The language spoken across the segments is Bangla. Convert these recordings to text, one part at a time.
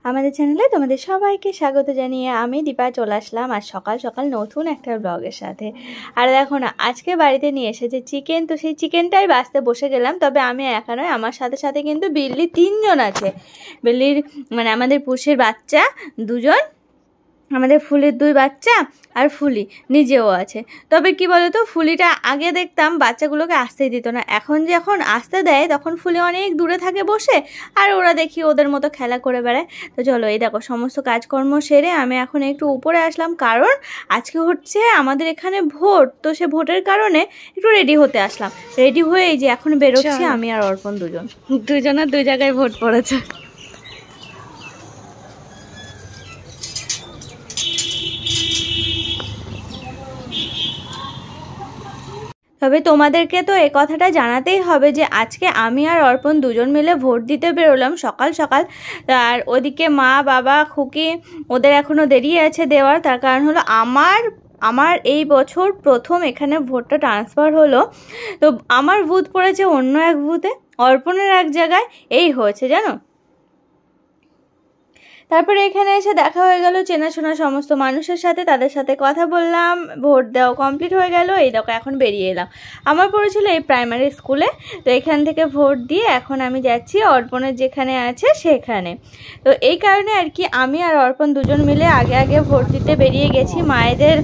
আমাদের চ্যানেলে তোমাদের সবাইকে স্বাগত জানিয়ে আমি দীপা চলে আসলাম আর সকাল সকাল নতুন একটা ব্লগের সাথে। আর দেখো না, আজকে বাড়িতে নিয়ে এসেছে চিকেন, তো সেই চিকেনটাই বাছতে বসে গেলাম। তবে আমি একা নয়, আমার সাথে সাথে কিন্তু বিল্লি 3 জন আছে। বিল্লির মানে আমাদের পুষের বাচ্চা 2 জন, আমাদের ফুলির 2 বাচ্চা আর ফুলি নিজেও আছে। তবে কি বলতো, ফুলিটা আগে দেখতাম বাচ্চাগুলোকে আসতেই দিত না, এখন যখন আসতে দেয় তখন ফুলি অনেক দূরে থাকে বসে, আর ওরা দেখি ওদের মতো খেলা করে বেড়ায়। তো চলো, এই দেখো সমস্ত কাজকর্ম সেরে আমি এখন একটু উপরে আসলাম, কারণ আজকে হচ্ছে আমাদের এখানে ভোট। তো সে ভোটের কারণে একটু রেডি হতে আসলাম। রেডি হয়ে এই যে এখন বেরোচ্ছি আমি আর অর্পণ, দুজনের 2 জায়গায় ভোট পড়েছে। তবে তোমাদেরকে তো এই কথাটা জানাতেই হবে যে আজকে আমি আর অর্পণ 2 জন মিলে ভোট দিতে বেরোলাম সকাল সকাল। আর ওদিকে মা বাবা খুকি ওদের এখনও দেরি আছে দেওয়ার। তার কারণ হলো আমার এই বছর প্রথম এখানে ভোটটা ট্রান্সফার হলো। তো আমার বুথ পড়েছে অন্য এক বুথে, অর্পণের এক জায়গায়। এই হয়েছে জানো। তারপরে এখানে এসে দেখা হয়ে গেল চেনাশোনা সমস্ত মানুষের সাথে, তাদের সাথে কথা বললাম, ভোট দেওয়া কমপ্লিট হয়ে গেল। এই দেখো এখন বেরিয়ে এলাম। আমার পড়েছিল এই প্রাইমারি স্কুলে। তো এখান থেকে ভোট দিয়ে এখন আমি যাচ্ছি অর্পণের যেখানে আছে সেখানে। তো এই কারণে আর কি আমি আর অর্পণ 2 জন মিলে আগে আগে ভোট দিতে বেরিয়ে গেছি। মায়েদের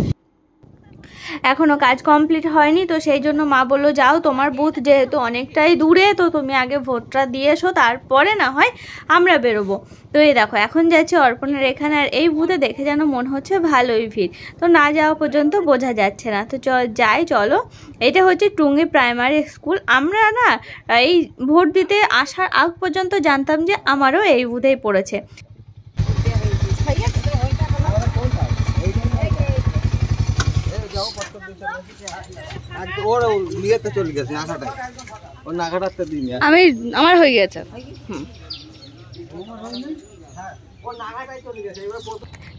এখনও কাজ কমপ্লিট হয়নি, তো সেই জন্য মা বললো যাও, তোমার বুথ যেহেতু অনেকটাই দূরে, তো তুমি আগে ভোটটা দিয়ে এসো, তারপরে না হয় আমরা বেরোবো। তো এই দেখো এখন যাচ্ছি অর্পণের এখানে। আর এই বুথে দেখে যেন মনে হচ্ছে ভালোই ভিড়, তো না যাওয়া পর্যন্ত বোঝা যাচ্ছে না। তো চলো। এটা হচ্ছে টুঙ্গি প্রাইমারি স্কুল। আমরা না এই ভোট দিতে আসার আগ পর্যন্ত জানতাম যে আমারও এই বুথেই পড়েছে। আমার হয়ে গেছে।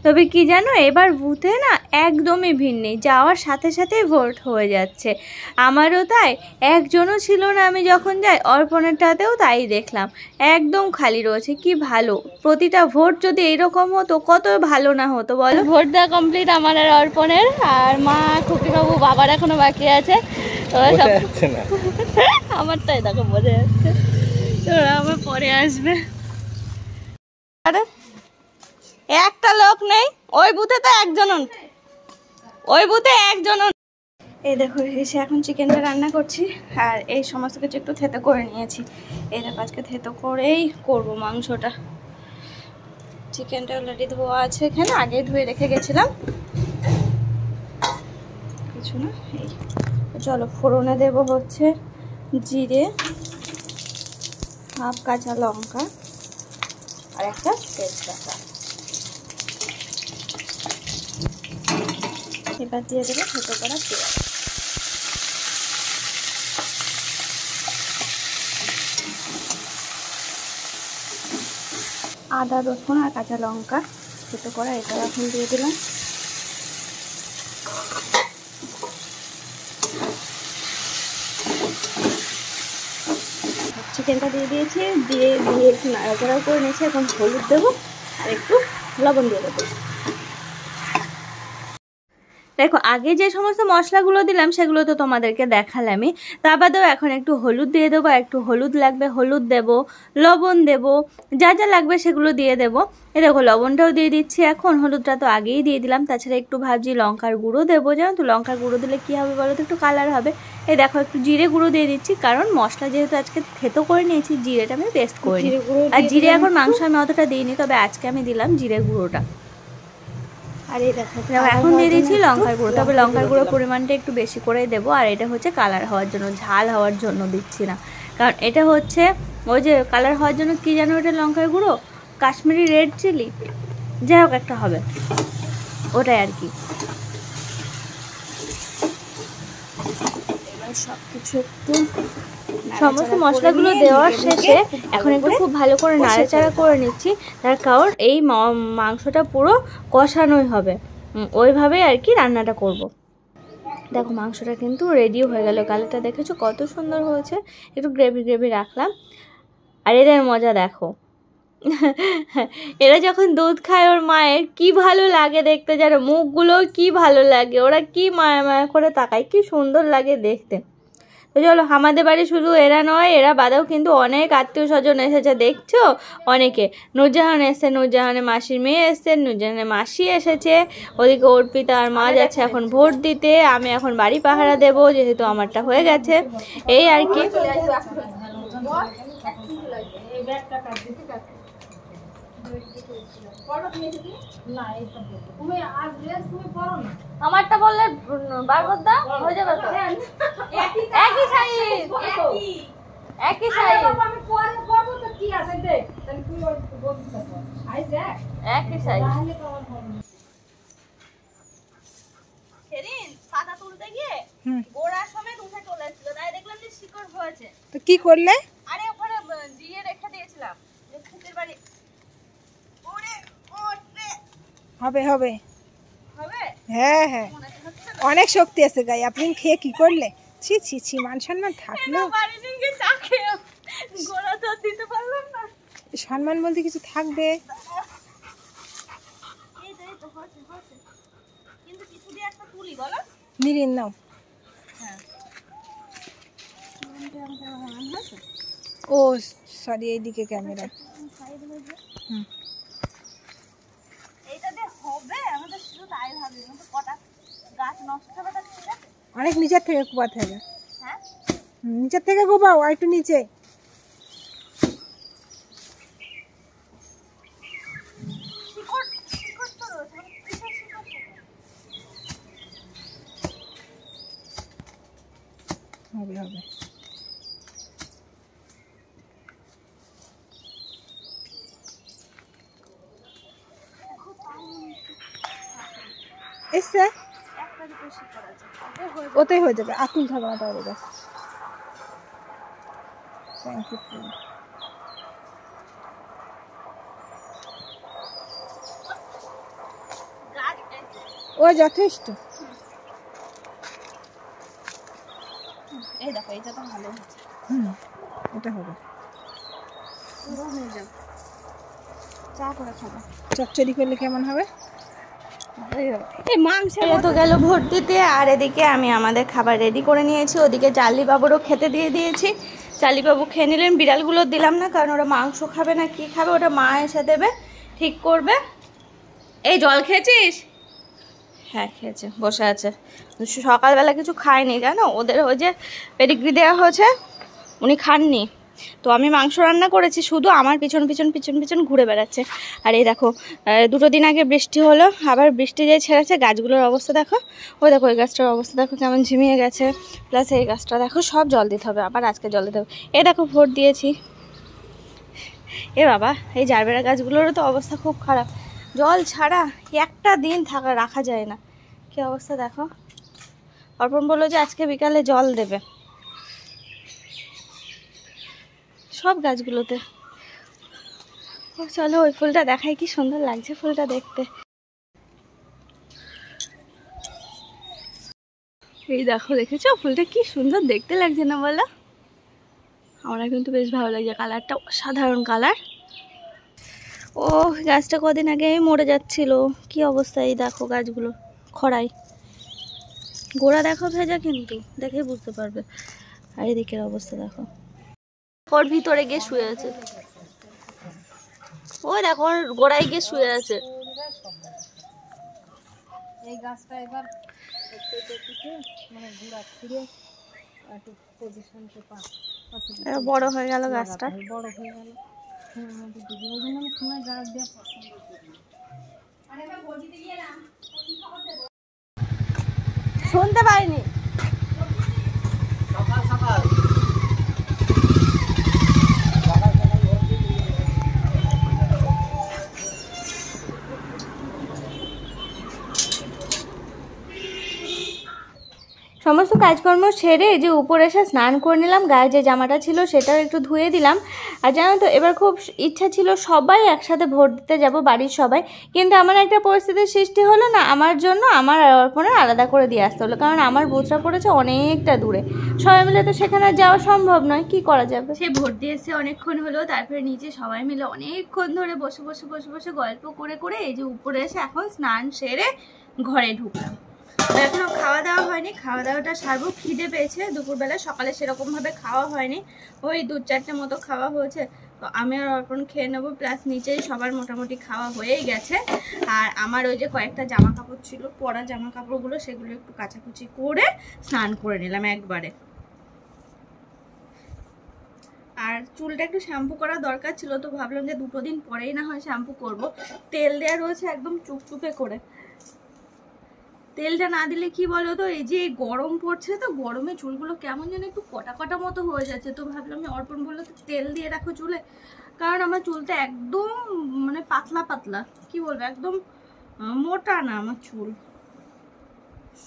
তবে কি জানো, এবার বুথে না একদমই ভিড় নেই, যাওয়ার সাথে সাথেই ভোট হয়ে যাচ্ছে। আমারও তাই, একজনও ছিল না আমি যখন যাই। অর্পণেরটাতেও তাই দেখলাম, একদম খালি রয়েছে। কি ভালো, প্রতিটা ভোট যদি এইরকম হতো কত ভালো না হতো বলো। ভোট দেওয়া কমপ্লিট আমার আর অর্পণের। আর মা খুকিবাবু বাবার এখনো বাকি আছে। আমারটাই দেখো বোঝা যাচ্ছে, তোরা আমার পরে আসবে। একটা লোক নেই ওই বুথে, তো ওই বুথে একজন। এই দেখো এসে এখন চিকেনটা রান্না করছি, আর এই সমস্ত কিছু একটু থেতো করে নিয়েছি। এই দেখো আজকে থেতো করেই করবো মাংসটা। চিকেনটা অলরেডি ধোয়া আছে এখানে, আগে ধুয়ে রেখে গেছিলাম, কিছু না। এই চলো ফোড়নে দেব হচ্ছে জিরে, হাফ কাঁচা লঙ্কা আর একটা তেজপাতা। এবার দিয়ে দেবো থেতো করা পেঁয়াজ। আদা রসুন আর কাঁচা লঙ্কা থেতো করা, এটা এখন দিয়ে দিলাম। চিকেনটা দিয়ে দিয়েছি, দিয়ে একটু নাড়াচাড়া করে নিয়েছি। এখন হলুদ দেবো আর একটু লবণ দিয়ে দেবো। দেখো আগে যে সমস্ত মশলাগুলো দিলাম সেগুলো তো তোমাদেরকে দেখালামই, তা বাদেও এখন একটু হলুদ দিয়ে দেবো। একটু হলুদ লাগবে, হলুদ দেবো, লবণ দেবো, যা যা লাগবে সেগুলো দিয়ে দেবো। এই দেখো লবণটাও দিয়ে দিচ্ছি এখন, হলুদটা তো আগেই দিয়ে দিলাম। তাছাড়া একটু ভাবছি লঙ্কার গুঁড়ো দেবো, জানো তো লঙ্কার গুঁড়ো দিলে কী হবে বলো তো, একটু কালার হবে। এই দেখো একটু জিরে গুঁড়ো দিয়ে দিচ্ছি, কারণ মশলা যেহেতু আজকে থেতো করে নিয়েছি, জিরেটা আমি পেস্ট করে নিই। আর জিরে এখন মাংস আমি অতটা দিইনি, তবে আজকে আমি দিলাম জিরে গুঁড়োটা। আর এই দেখো এখন দিয়ে দিচ্ছি লঙ্কার গুঁড়ো, তবে লঙ্কার গুঁড়োর পরিমাণটা একটু বেশি করেই দেবো। আর এটা হচ্ছে কালার হওয়ার জন্য, ঝাল হওয়ার জন্য দিচ্ছি না, কারণ এটা হচ্ছে ওই যে কালার হওয়ার জন্য কী জানো এটা লঙ্কার গুঁড়ো, কাশ্মীরি রেড চিলি, যাই হোক একটা হবে ওটাই আর কি। এবার সব কিছু একটু সমস্ত মশলাগুলো দেওয়ার শেষে এখন একটু খুব ভালো করে নাড়াচাড়া করে নিচ্ছি, তার কারণ এই মাংসটা পুরো কষানোই হবে, ওইভাবেই আর কি রান্নাটা করব। দেখো মাংসটা কিন্তু রেডিও হয়ে গেল, কালারটা দেখেছো কত সুন্দর হয়েছে, একটু গ্রেভি গ্রেভি রাখলাম। আর এদের মজা দেখো, এরা যখন দুধ খায় ওর মায়ের কি ভালো লাগে দেখতে, যেন মুখগুলো কি ভালো লাগে, ওরা কি মায়া মায়া করে তাকায়, কি সুন্দর লাগে দেখতে। তো চলো, আমাদের বাড়ি শুধু এরা নয়, এরা বাদেও কিন্তু অনেক আত্মীয় স্বজন এসেছে, দেখছো অনেকে। নূরজাহান এসছে, নূরজাহানের মাসির মেয়ে এসছে, নূরজাহানের মাসি এসেছে, ওদিকে অর্পিতা আর মা যাচ্ছে এখন ভোট দিতে, আমি এখন বাড়ি পাহারা দেব যেহেতু আমারটা হয়ে গেছে, এই আর কি। আমারটা বললে বারবদা হয়ে যাবে তো, একই সাইজ, একই সাইজ, একই সাইজ। সেদিন পাতা তুলতে গিয়ে গোড়ার সময় উঠে চলে এসেছিল, তাই দেখলাম যে শিকড় হয়েছে। তো কি করলে? আরে ওখানে দিয়ে রেখে দিয়েছিলাম যে খুঁটির বাড়ি। হবে হবে হবে, হ্যাঁ হ্যাঁ, অনেক শক্তি আছে গায়ে। আপনি খেয়ে কি করলে? ছি ছি ছি, মান সম্মান থাকলো? গোড়া তো দিতে পারলাম না। সম্মান বলতে কিছু থাকবে। কিন্তু কিছু দিয়ে একটা তুলি বলো। নিরিন নাও। ও সরি, এইদিকে ক্যামেরা। অনেক নিচের থেকে কোপাতে হবে। নিচের থেকে কোপাও, আর একটু নিচে। হবে হবে। এসে ওতেই হয়ে যাবে, আকুল থাকবে না তাহলে। Thank you. ও যথেষ্ট। এই দেখো, এটা তো ভালো হচ্ছে। এটা হবে। চা করে খাবো। চচ্চড়ি করলে কেমন হবে? মাংস তো গেল ভোট দিতে, আর এদিকে আমি আমাদের খাবার রেডি করে নিয়েছি। ওদিকে চার্লি বাবুরও খেতে দিয়ে দিয়েছি। চার্লি বাবু খেয়ে নিলেন, বিড়ালগুলো দিলাম না, কারণ ওরা মাংস খাবে না কি খাবে ওটা মা এসে দেবে, ঠিক করবে। এই জল খেয়েছিস? হ্যাঁ খেয়েছে, বসে আছে। সকালবেলা কিছু খায়নি, জানো ওদের ওই যে পেডিগ্রি দেওয়া হয়েছে, উনি খাননি। তো আমি মাংস রান্না করেছি, শুধু আমার পিছন পিছন পিছন পিছন ঘুরে বেড়াচ্ছে। আর এই দেখো, 2 দিন আগে বৃষ্টি হলো, আবার বৃষ্টি যে ছেড়েছে, গাছগুলোর অবস্থা দেখো। ওই দেখো, ওই গাছটার অবস্থা দেখো কেমন ঝিমিয়ে গেছে। প্লাস এই গাছটা দেখো, সব জল দিতে হবে, আবার আজকে জল দিতে হবে। এই দেখো ভোট দিয়েছি। এ বাবা, এই জারবেরা গাছগুলোরও তো অবস্থা খুব খারাপ, জল ছাড়া একটা দিন রাখা যায় না। কি অবস্থা দেখো। অর্পণ বললো যে আজকে বিকালে জল দেবে সব গাছগুলোতে। চলো ওই ফুলটা দেখাই, কি সুন্দর লাগছে ফুলটা দেখতে। এই দেখো, দেখেছো ফুলটা কি সুন্দর দেখতে লাগছে না বলো? আমার কিন্তু বেশ ভালো লাগছে, কালারটা অসাধারণ কালার। ও গাছটা কদিন আগে মরে যাচ্ছিল, কি অবস্থা। এই দেখো গাছগুলো খরায়, গোড়া দেখো ভেজা, কিন্তু দেখে বুঝতে পারবে। আর এদিকের অবস্থা দেখো, ওর ভিতরে গিয়ে শুয়ে আছে। ওই দেখো ওর গোড়ায় গিয়ে শুয়ে আছে। এই গাছটা এবার বড় হয়ে গেল গাছটা, বড় হয়ে গেল। শুনতে পাইনি। সমস্ত কাজকর্ম সেরে যে উপরে এসে স্নান করে নিলাম, গায়ে যে জামাটা ছিল সেটাও একটু ধুয়ে দিলাম। আর জানো তো এবার খুব ইচ্ছা ছিল সবাই একসাথে ভোট দিতে যাব, বাড়ির সবাই, কিন্তু আমার একটা পরিস্থিতির সৃষ্টি হলো না, আমার জন্য আমার আর অর্পণের আলাদা করে দিয়ে আসতে হলো, কারণ আমার বুথটা পড়েছে অনেকটা দূরে, সবাই মিলে তো সেখানে যাওয়া সম্ভব নয়, কি করা যাবে। সে ভোট দিয়ে এসে অনেকক্ষণ হলো, তারপরে নিচে সবাই মিলে অনেকক্ষণ ধরে বসে বসে বসে বসে গল্প করে করে এই যে উপরে এসে এখন স্নান সেরে ঘরে ঢুকলাম। এখনো খাওয়া দাওয়া হয়নি, খাওয়া দাওয়াটা সারবো, খিদে পেয়েছে দুপুরবেলা, সকালে সেরকমভাবে খাওয়া হয়নি, ওই 2-4টে মতো খাওয়া হয়েছে, তো আমি আর অর্পণ খেয়ে নেবো, প্লাস নিচেই সবার মোটামুটি খাওয়া হয়েই গেছে। আর আমার ওই যে কয়েকটা জামা কাপড় ছিল, পরা জামা কাপড়গুলো, সেগুলো একটু কাচাকুচি করে স্নান করে নিলাম একবারে। আর চুলটা একটু শ্যাম্পু করার দরকার ছিল, তো ভাবলাম যে 2 দিন পরেই না হয় শ্যাম্পু করব। তেল দেওয়া রয়েছে একদম চুপচুপে করে, তেলটা না দিলে কি বলো তো, এই যে গরম পড়ছে তো গরমে চুলগুলো কেমন যেন একটু কটা কটা মতো হয়ে যাচ্ছে, তো ভাবলাম যে অর্পণ বললো তো তেল দিয়ে রাখো চুলে, কারণ আমার চুলটা একদম মানে পাতলা পাতলা, কি বলবো একদম মোটা না, আমার চুল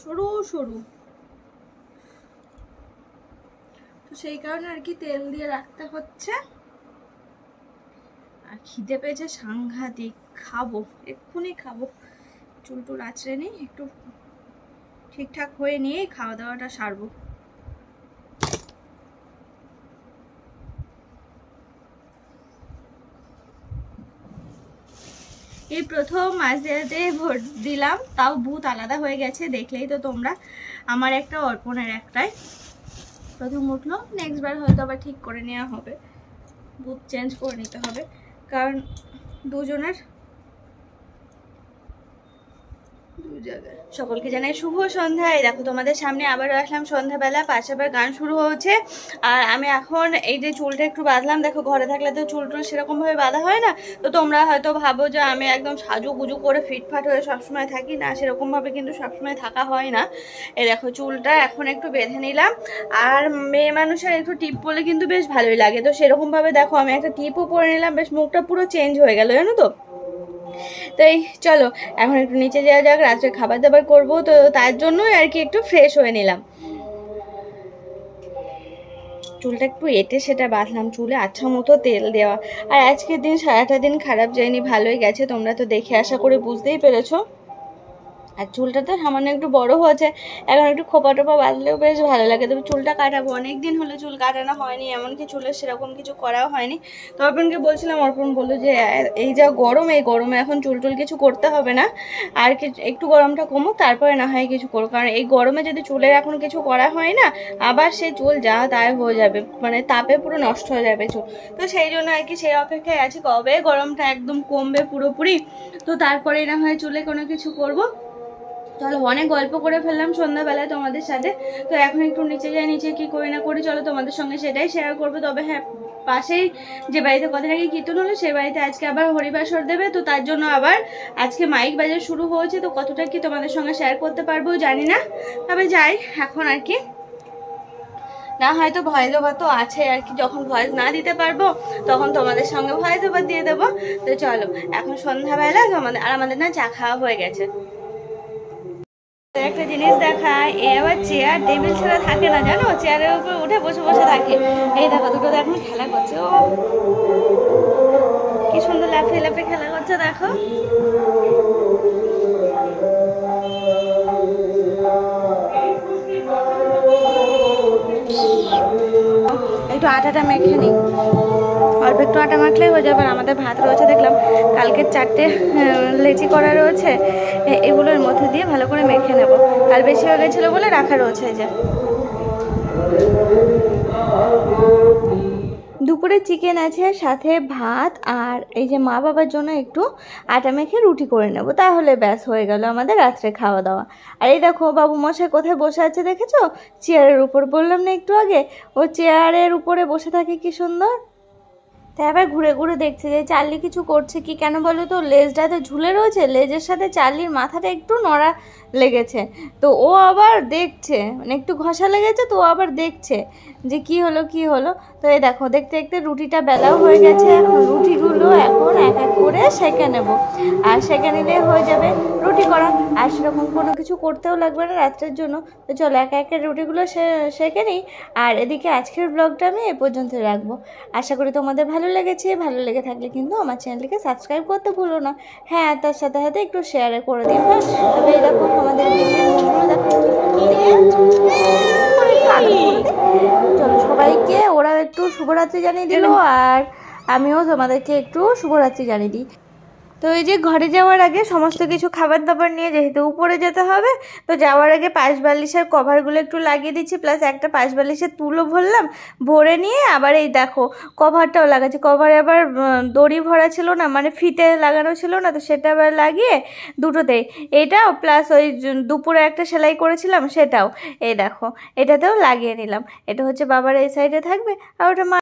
সরু সরু, তো সেই কারণে আর কি তেল দিয়ে রাখতে হচ্ছে। আর খিদে পেয়েছে সাংঘাতিক, খাবো এক্ষুনি খাবো, চুল টুল আঁচড়ে নিই, একটু ঠিকঠাক হয়ে নিয়ে খাওয়া দাওয়াটা সারবো। এই প্রথম মাঝরাতে ভোট দিলাম, তাও বুথ আলাদা হয়ে গেছে, দেখলেই তো তোমরা, আমার একটা অর্পণের একটাই প্রথম উঠলো, নেক্সট বার হয়তো আবার ঠিক করে নেওয়া হবে, বুথ চেঞ্জ করে নিতে হবে, কারণ দুজনের সকলকে জানাই শুভ সন্ধ্যায়। দেখো তোমাদের সামনে আবারও আসলাম সন্ধ্যাবেলা, পাশে আবার গান শুরু হয়েছে। আর আমি এখন এই যে চুলটা একটু বাঁধলাম, দেখো ঘরে থাকলে তো চুল টুল সেরকমভাবে বাঁধা হয় না, তো তোমরা হয়তো ভাবো যে আমি একদম সাজু গুজু করে ফিটফাট হয়ে সবসময় থাকি, না সেরকমভাবে কিন্তু সবসময় থাকা হয় না। এই দেখো চুলটা এখন একটু বেঁধে নিলাম, আর মেয়ে মানুষের একটু টিপ পরলে কিন্তু বেশ ভালোই লাগে, তো সেরকমভাবে দেখো আমি একটা টিপও পরে নিলাম, বেশ মুখটা পুরো চেঞ্জ হয়ে গেল জানো তো। তো এই চলো এখন একটু নিচে যাওয়া যাক, রাত্রে খাবার দাবার করবো, তো তার জন্যই আর কি একটু ফ্রেশ হয়ে নিলাম। চুলটা একটু এঁটে সেটা বাঁধলাম, চুলে আচ্ছা মতো তেল দেওয়া। আর আজকের দিন সারাটা দিন খারাপ যায়নি, ভালোই গেছে, তোমরা তো দেখে আশা করে বুঝতেই পেরেছো। আর চুলটা তো সামান্য একটু বড় হয়েছে, এখন একটু খোপা টোপা বাঁধলেও বেশ ভালো লাগে। তবে চুলটা কাটাবো, অনেকদিন হলো চুল কাটানো হয়নি, এমনকি চুলের সেরকম কিছু করাও হয়নি। তো অর্পণকে বলছিলাম, অর্পণ বললো যে এই যা গরম, এই গরমে এখন চুল টুল কিছু করতে হবে না, আর একটু গরমটা কমুক তারপরে না হয় কিছু করো, কারণ এই গরমে যদি চুলের এখন কিছু করা হয় না, আবার সেই চুল যা তাই হয়ে যাবে, মানে তাপে পুরো নষ্ট হয়ে যাবে চুল। তো সেই জন্য আর কি সেই অপেক্ষায় আছি কবে গরমটা একদম কমবে পুরোপুরি, তো তারপরে না হয় চুলে কোনো কিছু করবো। চলো অনেক গল্প করে ফেললাম সন্ধ্যাবেলায় তোমাদের সাথে, তো এখন একটু নিচে যাই, নিচে কি করি না করি চলো তোমাদের সঙ্গে সেটাই শেয়ার করবো। তবে হ্যাঁ, পাশেই যে বাড়িতে কদিন আগে কীর্তন হলো সেই বাড়িতে আজকে আবার হরিবাসর দেবে, তো তার জন্য আবার আজকে মাইক বাজার শুরু হয়েছে, তো কতটা কি তোমাদের সঙ্গে শেয়ার করতে পারবো জানি না, তবে যাই এখন আর কি, না হয়তো ভয়েস ওভার তো আছে আর কি, যখন ভয়েস না দিতে পারবো তখন তোমাদের সঙ্গে ভয়েস ওভার দিয়ে দেবো। তো চলো এখন সন্ধ্যাবেলা তোমাদের আর আমাদের না চা খাওয়া হয়ে গেছে। একটা জিনিস দেখায়, এ আবার চেয়ার টেবিল ছাড়া থাকে না জানো, চেয়ারের উপর উঠে বসে বসে থাকে। এই দেখো দুটো এখন খেলা করছে, ও কি সুন্দর লাফিয়ে লাফিয়ে খেলা করছে দেখো। একটু আটাটা মেখে নিই, অল্প একটু আটা মাখলেই হয়ে যাবে। আমাদের ভাত রয়েছে দেখলাম, কালকের 4টে লেচি করা রয়েছে, এগুলোর মধ্যে দিয়ে ভালো করে মেখে নেব। কাল বেশি হয়ে গেছিলো বলে রাখা রয়েছে। এই যে দুপুরে চিকেন আছে, সাথে ভাত, আর এই যে মা বাবার জন্য একটু আটা মেখে রুটি করে নেব, তাহলে ব্যাস হয়ে গেল আমাদের রাত্রে খাওয়া দাওয়া। আর এই দেখো বাবু মশাই কোথায় বসে আছে দেখেছো, চেয়ারের উপর, বললাম না একটু আগে, ও চেয়ারের উপরে বসে থাকে কি সুন্দর। তাই আবার ঘুরে ঘুরে দেখছে যে চার্লি কিছু করছে কি, কেন বলো তো, লেজটাতে ঝুলে রয়েছে, লেজের সাথে চার্লির মাথাটা একটু নড়া লেগেছে, তো ও আবার দেখছে, মানে একটু ঘষা লেগেছে তো ও আবার দেখছে যে কি হলো। তো এই দেখো দেখতে দেখতে রুটিটা বেলাও হয়ে গেছে। এখন রুটিগুলো এখন এক এক করে সেঁকে নেব, আর সেঁকে নিলে হয়ে যাবে রুটি করা, আর সেরকম কোনো কিছু করতেও লাগবে না রাত্রের জন্য। তো চলো একে একে রুটিগুলো সেঁকে নিই। আর এদিকে আজকের ব্লগটা আমি এ পর্যন্ত রাখবো। আশা করি তোমাদের ভালো লেগেছে। ভালো লেগে থাকলে কিন্তু আমার চ্যানেলটিকে সাবস্ক্রাইব করতে ভুলো না। হ্যাঁ, তার সাথে সাথে একটু শেয়ারে করে দিও। হ্যাঁ, তবে এই দেখো আমাদের চলো সবাইকে ওরা একটু শুভরাত্রি জানিয়ে দিল, আর আমিও তোমাদেরকে একটু শুভরাত্রি জানিয়ে দিই। তো এই যে ঘরে যাওয়ার আগে সমস্ত কিছু খাবার দাবার নিয়ে যেহেতু উপরে যেতে হবে, তো যাওয়ার আগে পাশ বালিশের কভারগুলো একটু লাগিয়ে দিচ্ছি, প্লাস একটা পাশ বালিশের তুলো ভরলাম, ভরে নিয়ে আবার এই দেখো কভারটাও লাগাচ্ছি। কভারে আবার দড়ি ভরা ছিল না, মানে ফিতে লাগানো ছিল না, তো সেটা আবার লাগিয়ে দুটোতেই, এটাও প্লাস ওই দুপুরে একটা সেলাই করেছিলাম সেটাও এই দেখো এটাতেও লাগিয়ে নিলাম। এটা হচ্ছে বাবার এই সাইডে থাকবে, আর ওটা